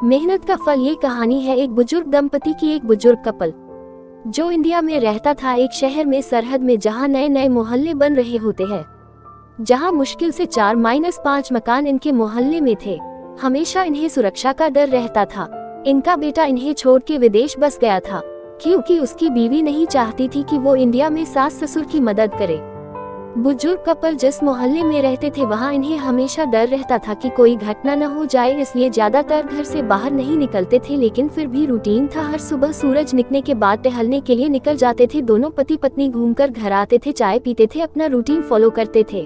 मेहनत का फल ये कहानी है एक बुजुर्ग दंपति की। एक बुजुर्ग कपल जो इंडिया में रहता था एक शहर में सरहद में, जहाँ नए नए मोहल्ले बन रहे होते हैं, जहाँ मुश्किल से 4-5 मकान इनके मोहल्ले में थे। हमेशा इन्हें सुरक्षा का डर रहता था। इनका बेटा इन्हें छोड़ के विदेश बस गया था, क्योंकि उसकी बीवी नहीं चाहती थी कि वो इंडिया में सास ससुर की मदद करे। बुजुर्ग कपल जिस मोहल्ले में रहते थे वहाँ इन्हें हमेशा डर रहता था कि कोई घटना न हो जाए, इसलिए ज्यादातर घर से बाहर नहीं निकलते थे। लेकिन फिर भी रूटीन था, हर सुबह सूरज निकलने के बाद टहलने के लिए निकल जाते थे। दोनों पति पत्नी घूमकर घर आते थे, चाय पीते थे, अपना रूटीन फॉलो करते थे।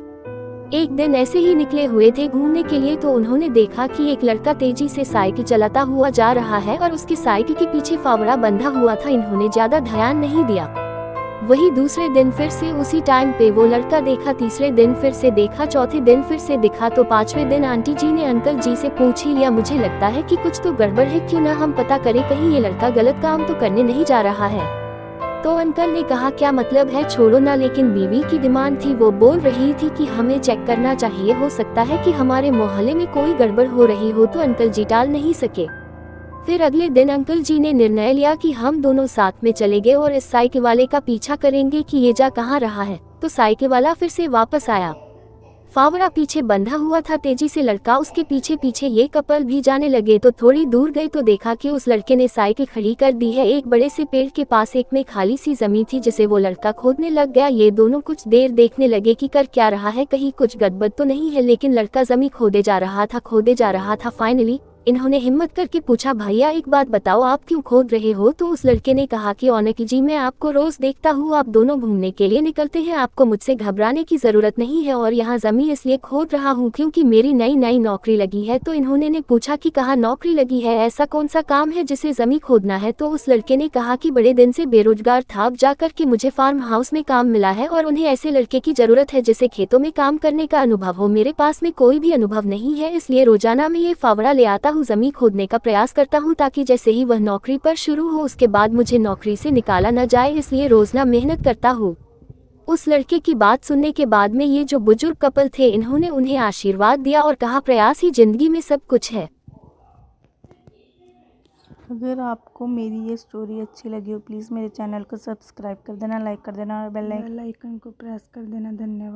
एक दिन ऐसे ही निकले हुए थे घूमने के लिए, तो उन्होंने देखा कि एक लड़का तेजी से साइकिल चलाता हुआ जा रहा है और उसकी साइकिल के पीछे फावड़ा बंधा हुआ था। इन्होंने ज्यादा ध्यान नहीं दिया। वही दूसरे दिन फिर से उसी टाइम पे वो लड़का देखा, तीसरे दिन फिर से देखा, चौथे दिन फिर से दिखा, तो पांचवें दिन आंटी जी ने अंकल जी से पूछ ही लिया, मुझे लगता है कि कुछ तो गड़बड़ है, क्यों ना हम पता करें, कहीं ये लड़का गलत काम तो करने नहीं जा रहा है। तो अंकल ने कहा, क्या मतलब है, छोड़ो ना। लेकिन बीवी की डिमांड थी, वो बोल रही थी कि हमें चेक करना चाहिए, हो सकता है कि हमारे मोहल्ले में कोई गड़बड़ हो रही हो। तो अंकल जी टाल नहीं सके। फिर अगले दिन अंकल जी ने निर्णय लिया कि हम दोनों साथ में चले गए और इस साइकिल वाले का पीछा करेंगे कि ये जा कहाँ रहा है। तो साइकिल वाला फिर से वापस आया, फावड़ा पीछे बंधा हुआ था, तेजी से लड़का उसके पीछे पीछे। ये कपल भी जाने लगे, तो थोड़ी दूर गए तो देखा कि उस लड़के ने साइकिल खड़ी कर दी है एक बड़े से पेड़ के पास। एक में खाली सी जमीन थी जिसे वो लड़का खोदने लग गया। ये दोनों कुछ देर देखने लगे कि कर क्या रहा है, कहीं कुछ गड़बड़ तो नहीं है। लेकिन लड़का जमीन खोदे जा रहा था। फाइनली इन्होंने हिम्मत करके पूछा, भैया एक बात बताओ, आप क्यों खोद रहे हो। तो उस लड़के ने कहा कि ऑनक जी, मैं आपको रोज देखता हूँ, आप दोनों घूमने के लिए निकलते हैं, आपको मुझसे घबराने की जरूरत नहीं है, और यहाँ जमीन इसलिए खोद रहा हूँ क्योंकि मेरी नई नई नौकरी लगी है। तो इन्होंने ने पूछा कि कहाँ नौकरी लगी है, ऐसा कौन सा काम है जिसे जमीन खोदना है। तो उस लड़के ने कहा कि बड़े दिन से बेरोजगार था, अब जाकर के मुझे फार्म हाउस में काम मिला है और उन्हें ऐसे लड़के की जरूरत है जिसे खेतों में काम करने का अनुभव हो। मेरे पास में कोई भी अनुभव नहीं है, इसलिए रोजाना मैं ये फावड़ा ले आता हूँ, जमीन खोदने का प्रयास करता हूँ, ताकि जैसे ही वह नौकरी पर शुरू हो उसके बाद मुझे नौकरी से निकाला न जाए, इसलिए रोजाना मेहनत करता हूँ। उस लड़के की बात सुनने के बाद में ये जो बुजुर्ग कपल थे, इन्होंने उन्हें आशीर्वाद दिया और कहा, प्रयास ही जिंदगी में सब कुछ है। अगर आपको मेरी ये स्टोरी अच्छी लगी हो, प्लीज़ मेरे चैनल को सब्सक्राइब कर देना, लाइक कर देना और बेल आइकन को प्रेस कर देना। धन्यवाद।